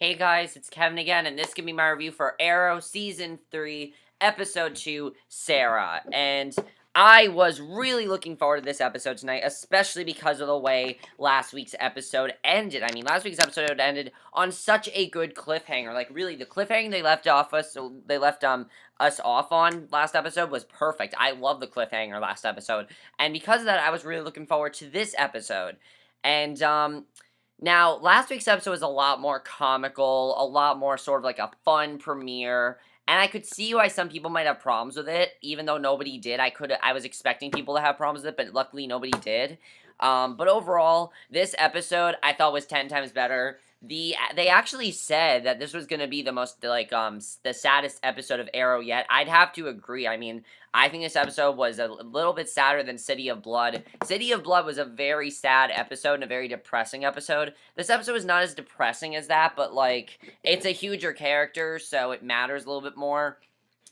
Hey guys, it's Kevin again, and this can be my review for Arrow Season 3, Episode 2, Sara. And I was really looking forward to this episode tonight, especially because of the way last week's episode ended. I mean, last week's episode ended on such a good cliffhanger. Like, really, the cliffhanger they left us off on last episode was perfect. I love the cliffhanger last episode. And because of that, I was really looking forward to this episode. And, now, last week's episode was a lot more comical, a lot more sort of like a fun premiere, and I could see why some people might have problems with it, even though nobody did. I was expecting people to have problems with it, but luckily nobody did. But overall, this episode I thought was 10 times better. They actually said that this was gonna be the most the saddest episode of Arrow yet. I'd have to agree. I mean, I think this episode was a little bit sadder than City of Blood. City of Blood was a very sad episode and a very depressing episode. This episode was not as depressing as that, but like it's a huger character, so it matters a little bit more.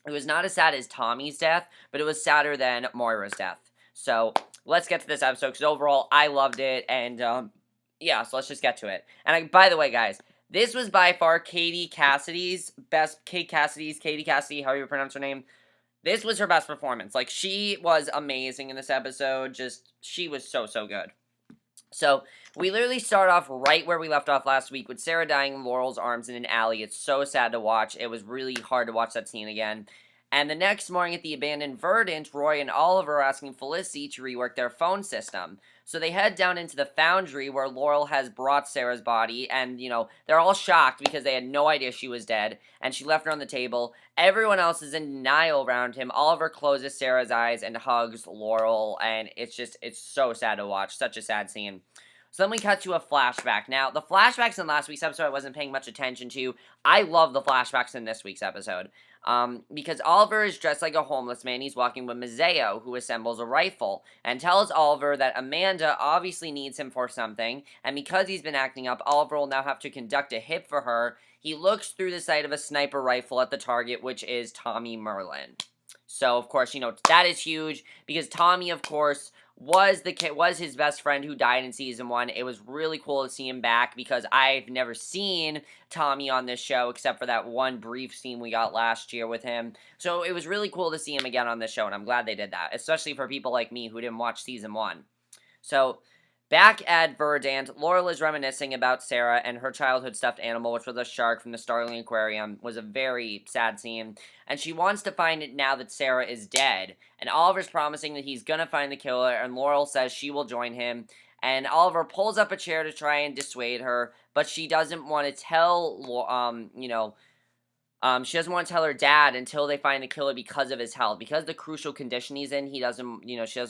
It was not as sad as Tommy's death, but it was sadder than Moira's death. So let's get to this episode because overall I loved it, and yeah, so let's just get to it. And by the way, guys, this was by far Katie Cassidy's best. Katie Cassidy, however you pronounce her name. This was her best performance. Like, she was amazing in this episode. Just, she was so, so good. So, we literally start off right where we left off last week with Sara dying in Laurel's arms in an alley. It's so sad to watch. It was really hard to watch that scene again. And the next morning at the abandoned Verdant, Roy and Oliver are asking Felicity to rework their phone system. So they head down into the foundry where Laurel has brought Sara's body, and, you know, they're all shocked because they had no idea she was dead, and she left her on the table. Everyone else is in denial around him. Oliver closes Sara's eyes and hugs Laurel, and it's so sad to watch. Such a sad scene. So then we cut to a flashback. Now, the flashbacks in last week's episode I wasn't paying much attention to. I love the flashbacks in this week's episode. Because Oliver is dressed like a homeless man. He's walking with Mazeo, who assembles a rifle, and tells Oliver that Amanda obviously needs him for something, and because he's been acting up, Oliver will now have to conduct a hit for her. He looks through the sight of a sniper rifle at the target, which is Tommy Merlin. So, of course, you know, that is huge, because Tommy, of course, was his best friend who died in season 1. It was really cool to see him back, because I've never seen Tommy on this show, except for that one brief scene we got last year with him. So, it was really cool to see him again on this show, and I'm glad they did that, especially for people like me who didn't watch season 1. So, back at Verdant, Laurel is reminiscing about Sara and her childhood stuffed animal, which was a shark from the Starling Aquarium. Was a very sad scene. And she wants to find it now that Sara is dead. And Oliver's promising that he's gonna find the killer, and Laurel says she will join him. And Oliver pulls up a chair to try and dissuade her, but she doesn't want to tell, she doesn't want to tell her dad until they find the killer because of his health. Because the crucial condition he's in, she doesn't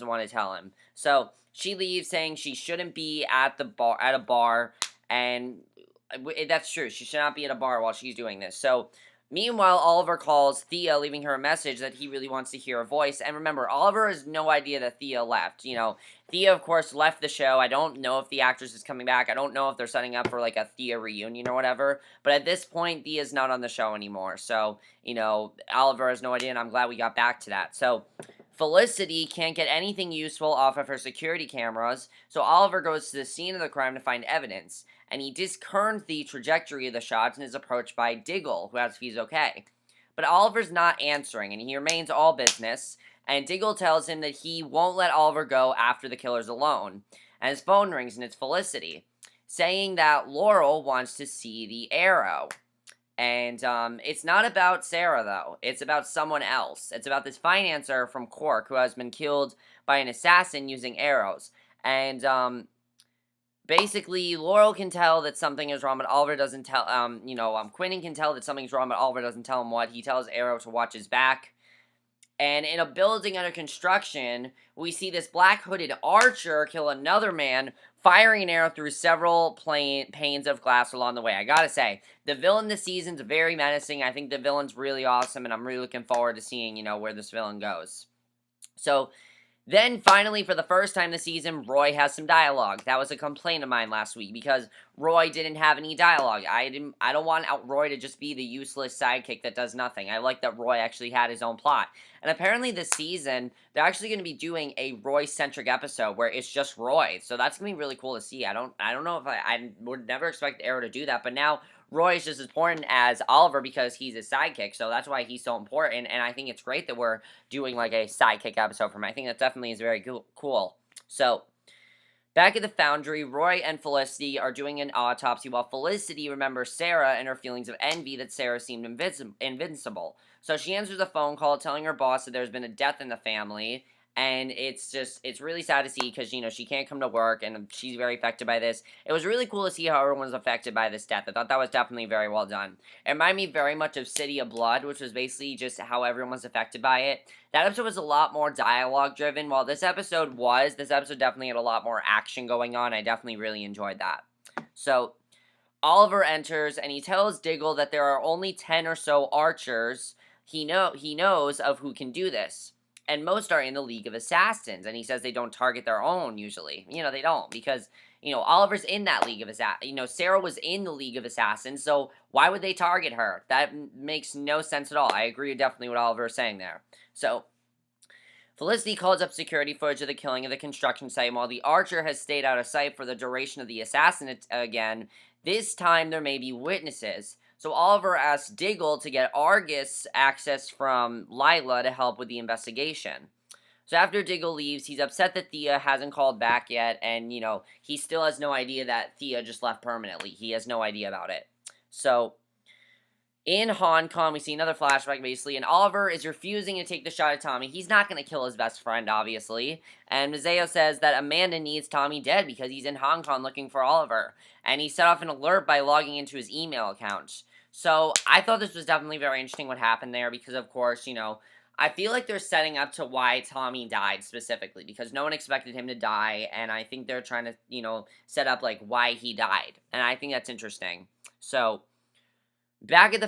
want to tell him. So, she leaves saying she shouldn't be at a bar, and that's true. She should not be at a bar while she's doing this. So, meanwhile, Oliver calls Thea, leaving her a message that he really wants to hear her voice. And remember, Oliver has no idea that Thea left. You know, Thea, of course, left the show. I don't know if the actress is coming back. I don't know if they're setting up for, like, a Thea reunion or whatever. But at this point, Thea's not on the show anymore. So, you know, Oliver has no idea, and I'm glad we got back to that. So, Felicity can't get anything useful off of her security cameras, so Oliver goes to the scene of the crime to find evidence, and he discerns the trajectory of the shots and is approached by Diggle, who asks if he's okay. But Oliver's not answering, and he remains all business, and Diggle tells him that he won't let Oliver go after the killer's alone. And his phone rings, and it's Felicity, saying that Laurel wants to see the arrow. And, it's not about Sara, though. It's about someone else. It's about this financier from Cork who has been killed by an assassin using arrows. And, basically, Laurel can tell that something is wrong, but Oliver doesn't tell, Quentin can tell that something's wrong, but Oliver doesn't tell him what. He tells Arrow to watch his back. And in a building under construction, we see this black-hooded archer kill another man, firing an arrow through several panes of glass along the way. I gotta say, the villain this season's very menacing. I think the villain's really awesome, and I'm really looking forward to seeing, where this villain goes. So, then, finally, for the first time this season, Roy has some dialogue. That was a complaint of mine last week, because Roy didn't have any dialogue. I don't want Roy to just be the useless sidekick that does nothing. I like that Roy actually had his own plot. And apparently this season, they're actually going to be doing a Roy-centric episode where it's just Roy. So that's going to be really cool to see. I don't know if I would never expect Arrow to do that, but now Roy is just as important as Oliver because he's his sidekick, so that's why he's so important, and I think it's great that we're doing, like, a sidekick episode for him. I think that definitely is very cool. So, back at the Foundry, Roy and Felicity are doing an autopsy while Felicity remembers Sara and her feelings of envy that Sara seemed invincible. So she answers a phone call telling her boss that there's been a death in the family, and it's really sad to see because, she can't come to work and she's very affected by this. It was really cool to see how everyone's affected by this death. I thought that was definitely very well done. It reminded me very much of City of Blood, which was basically just how everyone was affected by it. That episode was a lot more dialogue driven, while this episode definitely had a lot more action going on. I definitely really enjoyed that. So, Oliver enters, and he tells Diggle that there are only 10 or so archers he knows of who can do this. And most are in the League of Assassins, and he says they don't target their own, usually. They don't, because, Oliver's in that League of Assassins. Sara was in the League of Assassins, so why would they target her? That makes no sense at all. I agree definitely with Oliver saying there. So, Felicity calls up security footage of the killing of the construction site, and while the archer has stayed out of sight for the duration of the assassinate again, this time there may be witnesses. So Oliver asks Diggle to get Argus access from Lila to help with the investigation. So after Diggle leaves, he's upset that Thea hasn't called back yet, and, he still has no idea that Thea just left permanently. He has no idea about it. So, in Hong Kong, we see another flashback, basically, and Oliver is refusing to take the shot at Tommy. He's not going to kill his best friend, obviously. And Mazeo says that Amanda needs Tommy dead because he's in Hong Kong looking for Oliver. And he set off an alert by logging into his email account. So, I thought this was definitely very interesting what happened there because, of course, I feel like they're setting up to why Tommy died specifically because no one expected him to die, and I think they're trying to, set up, like, why he died. And I think that's interesting. So, back at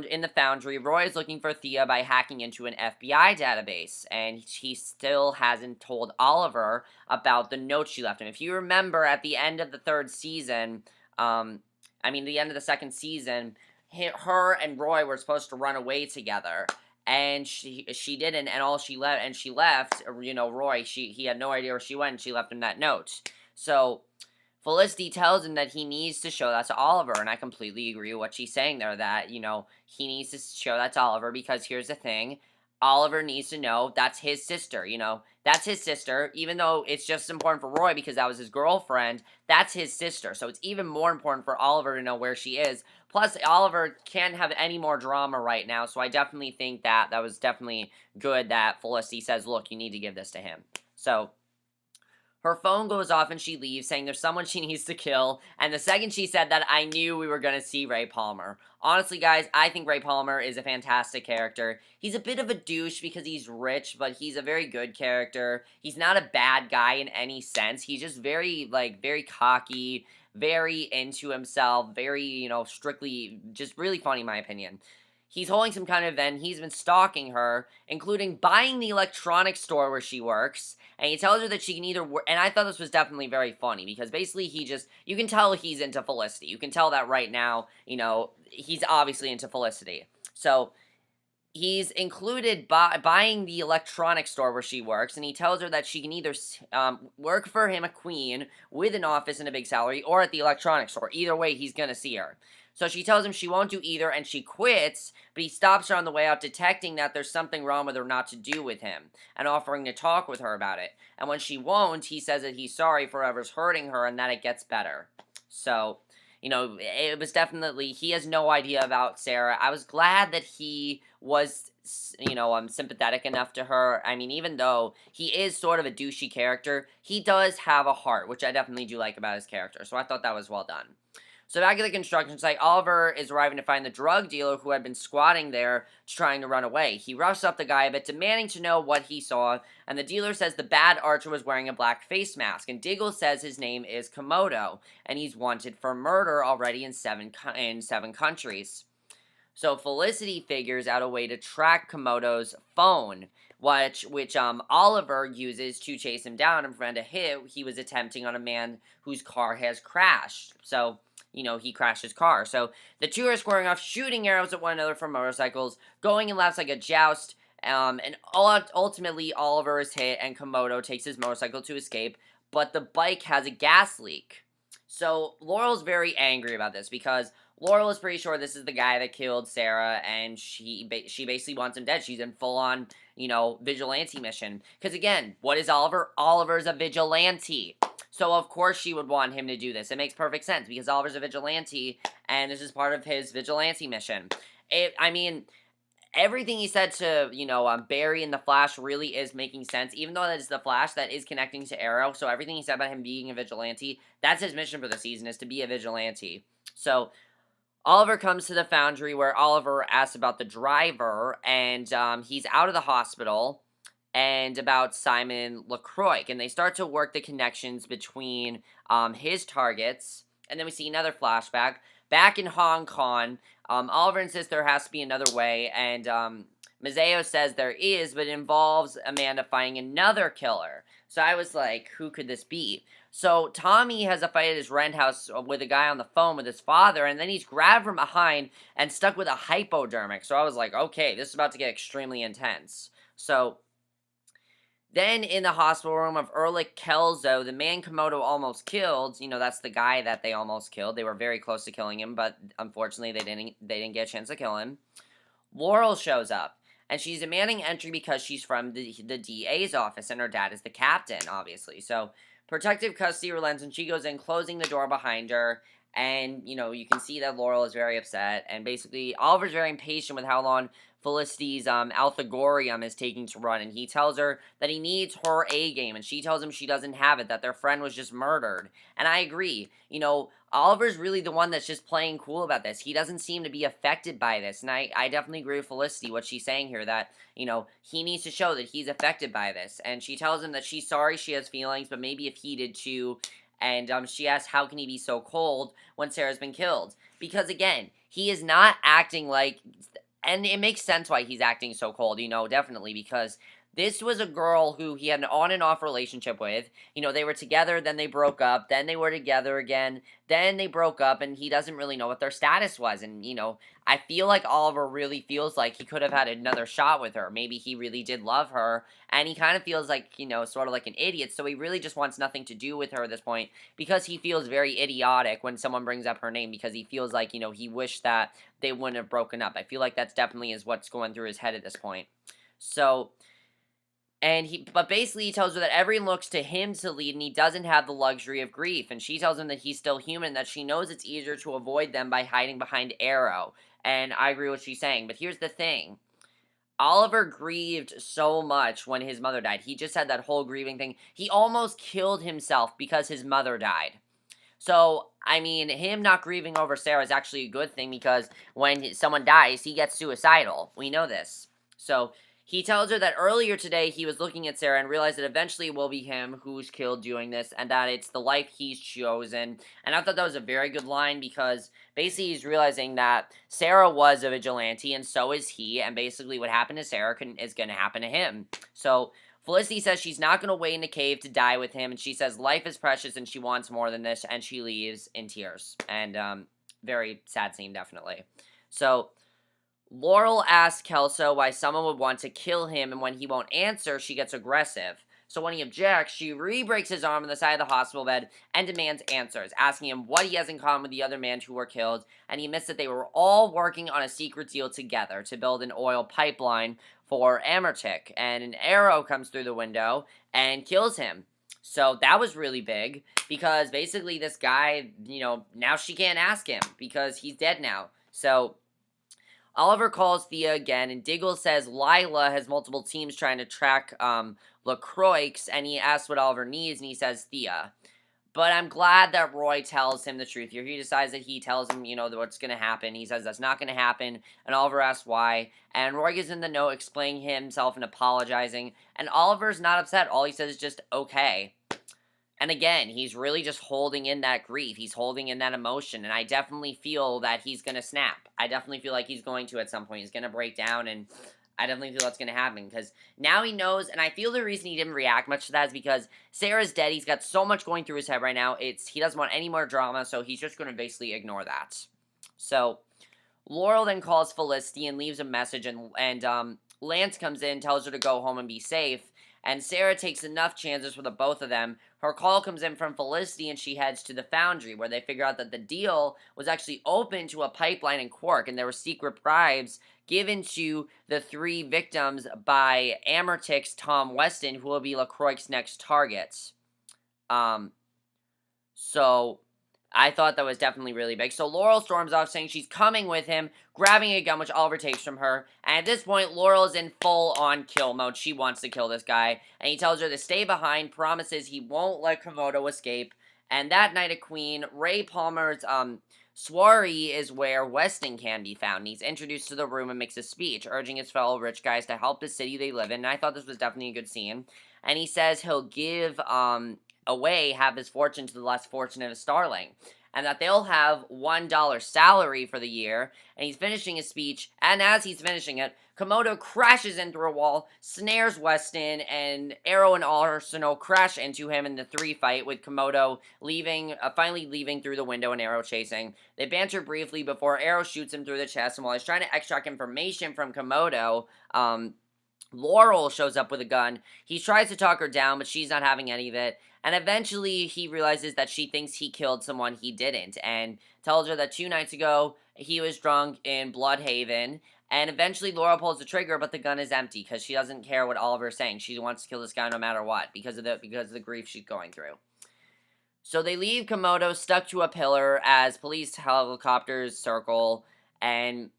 in the Foundry, Roy is looking for Thea by hacking into an FBI database, and he still hasn't told Oliver about the note she left him. If you remember, at the end of the the end of the second season, her and Roy were supposed to run away together, and she didn't, and she left, Roy, he had no idea where she went, and she left him that note. So, Felicity tells him that he needs to show that to Oliver, and I completely agree with what she's saying there, that, he needs to show that to Oliver, because here's the thing, Oliver needs to know that's his sister, that's his sister, even though it's just important for Roy because that was his girlfriend, that's his sister, so it's even more important for Oliver to know where she is. Plus, Oliver can't have any more drama right now, so I definitely think that was definitely good that Felicity says, look, you need to give this to him. So, her phone goes off and she leaves, saying there's someone she needs to kill, and the second she said that, I knew we were going to see Ray Palmer. Honestly, guys, I think Ray Palmer is a fantastic character. He's a bit of a douche because he's rich, but he's a very good character. He's not a bad guy in any sense. He's just very cocky, very into himself, very, strictly, just really funny in my opinion. He's holding some kind of event, he's been stalking her, including buying the electronics store where she works, and he tells her that she can either work, and I thought this was definitely very funny, because basically you can tell he's into Felicity. You can tell that right now, he's obviously into Felicity. So, he's included buying the electronics store where she works, and he tells her that she can either work for him, a queen, with an office and a big salary, or at the electronics store. Either way, he's gonna see her. So she tells him she won't do either, and she quits, but he stops her on the way out, detecting that there's something wrong with her not to do with him, and offering to talk with her about it. And when she won't, he says that he's sorry for whoever's hurting her, and that it gets better. So, it was definitely, he has no idea about Sara. I was glad that he was, sympathetic enough to her. I mean, even though he is sort of a douchey character, he does have a heart, which I definitely do like about his character. So I thought that was well done. So back at the construction site, Oliver is arriving to find the drug dealer who had been squatting there trying to run away. He rushes up the guy a bit, demanding to know what he saw, and the dealer says the bad archer was wearing a black face mask, and Diggle says his name is Komodo, and he's wanted for murder already in seven countries. So Felicity figures out a way to track Komodo's phone, which Oliver uses to chase him down and prevent a hit he was attempting on a man whose car has crashed. So, he crashed his car. So, the two are squaring off, shooting arrows at one another from motorcycles, going in laps like a joust, and ultimately Oliver is hit and Komodo takes his motorcycle to escape, but the bike has a gas leak. So, Laurel's very angry about this because Laurel is pretty sure this is the guy that killed Sara, and she basically wants him dead. She's in full-on, vigilante mission. Because again, what is Oliver? Oliver's a vigilante. So of course she would want him to do this. It makes perfect sense, because Oliver's a vigilante, and this is part of his vigilante mission. Everything he said to, Barry in the Flash really is making sense, even though that is the Flash that is connecting to Arrow. So everything he said about him being a vigilante, that's his mission for the season, is to be a vigilante. So Oliver comes to the foundry where Oliver asks about the driver, and he's out of the hospital, and about Simon LaCroix, and they start to work the connections between his targets, and then we see another flashback. Back in Hong Kong, Oliver insists there has to be another way, and Mazeo says there is, but it involves Amanda finding another killer. So I was like, who could this be? So Tommy has a fight at his rent house with a guy on the phone with his father, and then he's grabbed from behind and stuck with a hypodermic. So I was like, okay, this is about to get extremely intense. So then in the hospital room of Ehrlich Kelso, the man Komodo almost killed, that's the guy that they almost killed. They were very close to killing him, but unfortunately they didn't get a chance to kill him. Laurel shows up, and she's demanding entry because she's from the DA's office, and her dad is the captain, obviously. So protective custody relents, and she goes in, closing the door behind her, and, you can see that Laurel is very upset, and basically Oliver's very impatient with how long Felicity's Althagorium is taking to run, and he tells her that he needs her A game, and she tells him she doesn't have it, that their friend was just murdered. And I agree. Oliver's really the one that's just playing cool about this. He doesn't seem to be affected by this, and I definitely agree with Felicity, what she's saying here, that, he needs to show that he's affected by this. And she tells him that she's sorry she has feelings, but maybe if he did too. And she asks, how can he be so cold when Sarah's been killed? Because, again, he is not acting like... And it makes sense why he's acting so cold, definitely, because this was a girl who he had an on and off relationship with. They were together, then they broke up, then they were together again, then they broke up, and he doesn't really know what their status was. And, I feel like Oliver really feels like he could have had another shot with her. Maybe he really did love her, and he kind of feels like, sort of like an idiot, so he really just wants nothing to do with her at this point, because he feels very idiotic when someone brings up her name, because he feels like, he wished that they wouldn't have broken up. I feel like that's definitely is what's going through his head at this point. So... But basically he tells her that everyone looks to him to lead, and he doesn't have the luxury of grief. And she tells him that he's still human, that she knows it's easier to avoid them by hiding behind Arrow. And I agree with what she's saying. But here's the thing. Oliver grieved so much when his mother died. He just had that whole grieving thing. He almost killed himself because his mother died. So, him not grieving over Sara is actually a good thing, because when someone dies, he gets suicidal. We know this. So... he tells her that earlier today he was looking at Sara and realized that eventually it will be him who's killed doing this, and that it's the life he's chosen. And I thought that was a very good line, because basically he's realizing that Sara was a vigilante, and so is he, and basically what happened to Sara is going to happen to him. So Felicity says she's not going to wait in the cave to die with him, and she says life is precious and she wants more than this, and she leaves in tears. And very sad scene, definitely. So Laurel asks Kelso why someone would want to kill him, and when he won't answer, she gets aggressive. So when he objects, she re-breaks his arm on the side of the hospital bed and demands answers, asking him what he has in common with the other men who were killed, and he admits that they were all working on a secret deal together to build an oil pipeline for Amertic, and an arrow comes through the window and kills him. So that was really big, because basically this guy, now she can't ask him, because he's dead now. So Oliver calls Thea again, and Diggle says Lila has multiple teams trying to track LaCroix, and he asks what Oliver needs, and he says Thea. But I'm glad that Roy tells him the truth here. He decides that he tells him, what's going to happen. He says that's not going to happen, and Oliver asks why. And Roy gives him the note explaining himself and apologizing, and Oliver's not upset. All he says is just, okay. And again, he's really just holding in that grief. He's holding in that emotion, and I definitely feel that he's going to snap. I definitely feel like he's going to at some point. He's going to break down, and I definitely feel that's going to happen, because now he knows, and I feel the reason he didn't react much to that is because Sarah's dead. He's got so much going through his head right now. He doesn't want any more drama, so he's just going to basically ignore that. So Laurel then calls Felicity and leaves a message, and Lance comes in, tells her to go home and be safe. and Sara takes enough chances for the both of them. Her call comes in from Felicity, and she heads to the foundry, where they figure out that the deal was actually open to a pipeline in Quark, and there were secret bribes given to the 3 victims by Amortix Tom Weston, who will be LaCroix's next targets. So I thought that was definitely really big. So Laurel storms off saying she's coming with him, grabbing a gun, which Oliver takes from her. And at this point, Laurel is in full-on kill mode. She wants to kill this guy. And he tells her to stay behind, promises he won't let Komodo escape. And that night at Queen, Ray Palmer's soiree is where Weston can be found. He's introduced to the room and makes a speech, urging his fellow rich guys to help the city they live in. And I thought this was definitely a good scene. And he says he'll give away half his fortune to the less fortunate of Starling, and that they'll have $1 salary for the year. And he's finishing his speech, and as he's finishing it, Komodo crashes in through a wall, snares Weston, and Arrow and Arsenal crash into him in the 3 fight, with Komodo finally leaving through the window and Arrow chasing. They banter briefly before Arrow shoots him through the chest, and while he's trying to extract information from Komodo, Laurel shows up with a gun. He tries to talk her down, but she's not having any of it. And eventually, he realizes that she thinks he killed someone he didn't, and tells her that 2 nights ago, he was drunk in Bloodhaven. And eventually, Laurel pulls the trigger, but the gun is empty, because she doesn't care what Oliver is saying. She wants to kill this guy no matter what, because of the grief she's going through. So they leave Komodo stuck to a pillar as police helicopters circle, and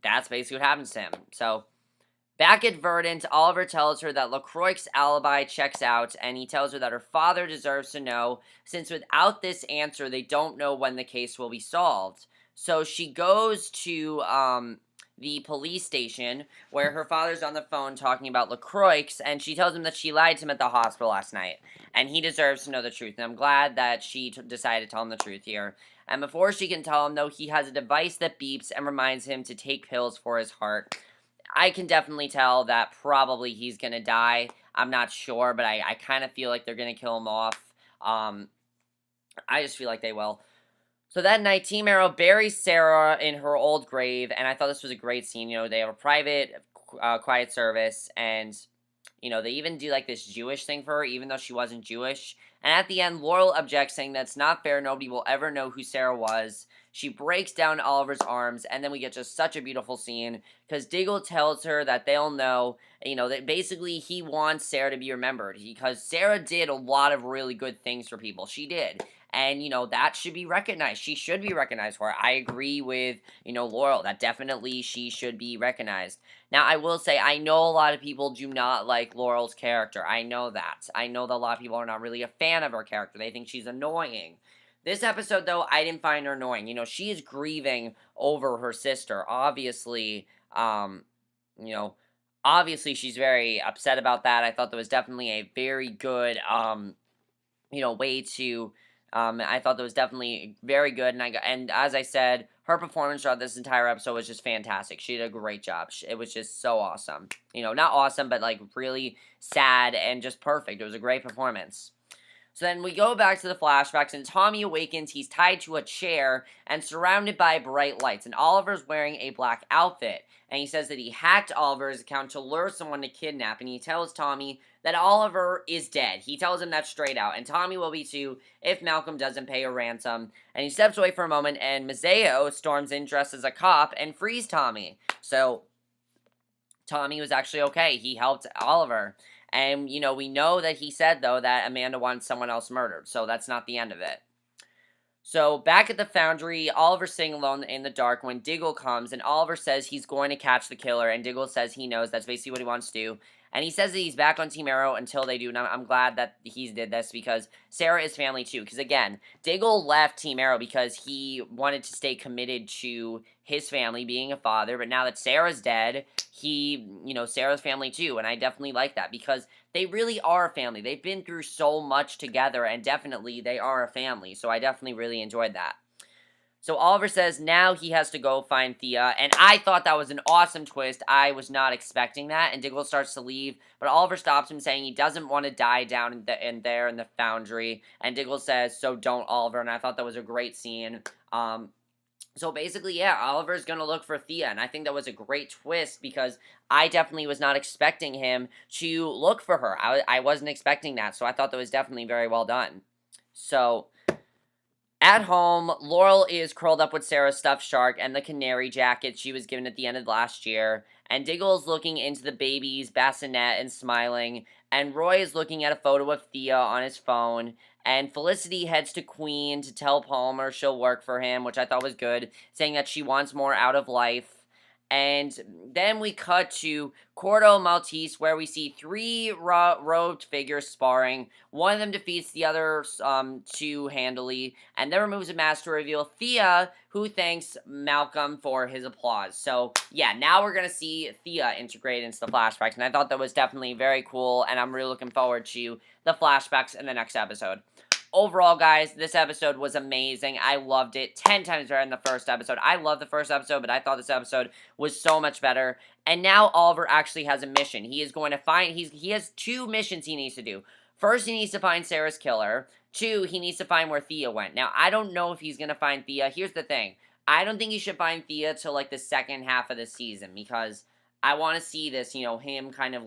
that's basically what happens to him. So back at Verdant, Oliver tells her that LaCroix's alibi checks out, and he tells her that her father deserves to know, since without this answer, they don't know when the case will be solved. So she goes to the police station, where her father's on the phone talking about LaCroix, and she tells him that she lied to him at the hospital last night, and he deserves to know the truth. And I'm glad that she decided to tell him the truth here. And before she can tell him, though, he has a device that beeps and reminds him to take pills for his heart. I can definitely tell that probably he's going to die. I'm not sure, but I kind of feel like they're going to kill him off. I just feel like they will. So that night, Team Arrow buries Sara in her old grave, and I thought this was a great scene. You know, they have a private, quiet service, and, you know, they even do, like, this Jewish thing for her, even though she wasn't Jewish. And at the end, Laurel objects, saying that's not fair, nobody will ever know who Sara was. She breaks down Oliver's arms, and then we get just such a beautiful scene, because Diggle tells her that they'll know, you know, that basically he wants Sara to be remembered, because Sara did a lot of really good things for people. She did. And, you know, that should be recognized. She should be recognized for it. I agree with, you know, Laurel, that definitely she should be recognized. Now, I will say, I know a lot of people do not like Laurel's character. I know that. I know that a lot of people are not really a fan of her character. They think she's annoying. This episode, though, I didn't find her annoying. You know, she is grieving over her sister. Obviously, you know, obviously she's very upset about that. I thought that was definitely a very good, you know, way to... I thought that was definitely very good, and as I said, her performance throughout this entire episode was just fantastic. She did a great job. It was just so awesome. You know, not awesome, but, like, really sad and just perfect. It was a great performance. So then we go back to the flashbacks, and Tommy awakens. He's tied to a chair and surrounded by bright lights, and Oliver's wearing a black outfit. And he says that he hacked Oliver's account to lure someone to kidnap, and he tells Tommy that Oliver is dead. He tells him that straight out, and Tommy will be too if Malcolm doesn't pay a ransom. And he steps away for a moment, and Mazeo storms in dressed as a cop and frees Tommy. So Tommy was actually okay. He helped Oliver. And, you know, we know that he said, though, that Amanda wants someone else murdered. So that's not the end of it. So back at the foundry, Oliver's sitting alone in the dark when Diggle comes, and Oliver says he's going to catch the killer, and Diggle says he knows that's basically what he wants to do. And he says that he's back on Team Arrow until they do, and I'm glad that he did this, because Sara is family too. Because again, Diggle left Team Arrow because he wanted to stay committed to his family, being a father, but now that Sara's dead, Sara's family too, and I definitely like that, because they really are a family. They've been through so much together, and definitely they are a family, so I definitely really enjoyed that. So Oliver says now he has to go find Thea, and I thought that was an awesome twist. I was not expecting that, and Diggle starts to leave, but Oliver stops him, saying he doesn't want to die down there in the foundry, and Diggle says, so don't, Oliver, and I thought that was a great scene. So So basically, yeah, Oliver's gonna look for Thea, and I think that was a great twist because I definitely was not expecting him to look for her. I wasn't expecting that, so I thought that was definitely very well done. So, at home, Laurel is curled up with Sarah's stuffed shark and the canary jacket she was given at the end of last year, and Diggle is looking into the baby's bassinet and smiling, and Roy is looking at a photo of Thea on his phone, and Felicity heads to Queen to tell Palmer she'll work for him, which I thought was good, saying that she wants more out of life. And then we cut to Cordo Maltese, where we see three robed figures sparring. One of them defeats the other two handily, and then removes a mask to reveal Thea, who thanks Malcolm for his applause. So, yeah, now we're going to see Thea integrated into the flashbacks, and I thought that was definitely very cool, and I'm really looking forward to the flashbacks in the next episode. Overall, guys, this episode was amazing. I loved it 10 times better than the first episode. I loved the first episode, but I thought this episode was so much better. And now Oliver actually has a mission. He is going to find, he has two missions he needs to do. First, he needs to find Sarah's killer. Two, he needs to find where Thea went. Now, I don't know if he's going to find Thea. Here's the thing. I don't think he should find Thea till, like, the second half of the season, because I want to see this, him kind of,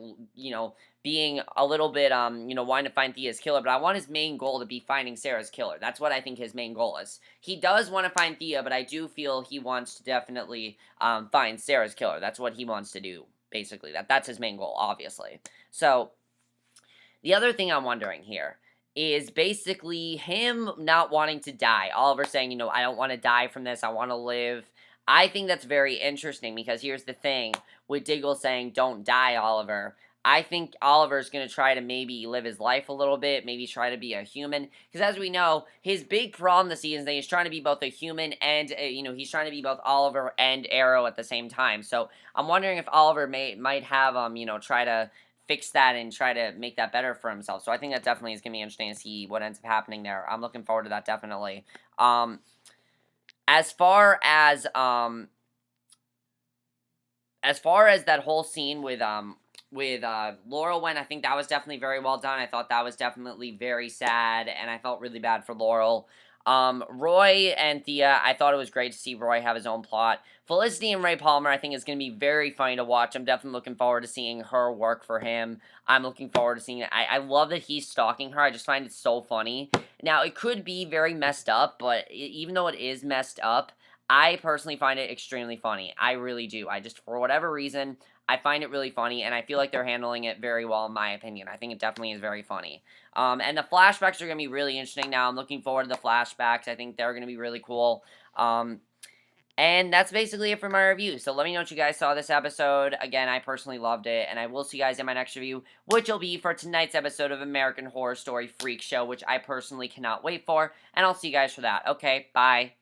being a little bit, wanting to find Thea's killer, but I want his main goal to be finding Sarah's killer. That's what I think his main goal is. He does want to find Thea, but I do feel he wants to definitely, find Sarah's killer. That's what he wants to do, basically. That's his main goal, obviously. So, the other thing I'm wondering here is basically him not wanting to die. Oliver saying, I don't want to die from this, I want to live. I think that's very interesting, because here's the thing, with Diggle saying, don't die, Oliver. I think Oliver's going to try to maybe live his life a little bit, maybe try to be a human, because as we know, his big problem this season is that he's trying to be both a human and, he's trying to be both Oliver and Arrow at the same time. So, I'm wondering if Oliver might have, try to fix that and try to make that better for himself. So, I think that definitely is going to be interesting to see what ends up happening there. I'm looking forward to that, definitely. As far as that whole scene with Laurel went, I think that was definitely very well done. I thought that was definitely very sad, and I felt really bad for Laurel. Roy and Thea, I thought it was great to see Roy have his own plot. Felicity and Ray Palmer, I think, is going to be very funny to watch. I'm definitely looking forward to seeing her work for him. I'm looking forward to seeing it. I love that he's stalking her. I just find it so funny. Now, it could be very messed up, but even though it is messed up, I personally find it extremely funny. I really do. For whatever reason, I find it really funny, and I feel like they're handling it very well, in my opinion. I think it definitely is very funny. And the flashbacks are going to be really interesting now. I'm looking forward to the flashbacks. I think they're going to be really cool. And that's basically it for my review. So let me know what you guys saw this episode. Again, I personally loved it, and I will see you guys in my next review, which will be for tonight's episode of American Horror Story Freak Show, which I personally cannot wait for, and I'll see you guys for that. Okay, bye.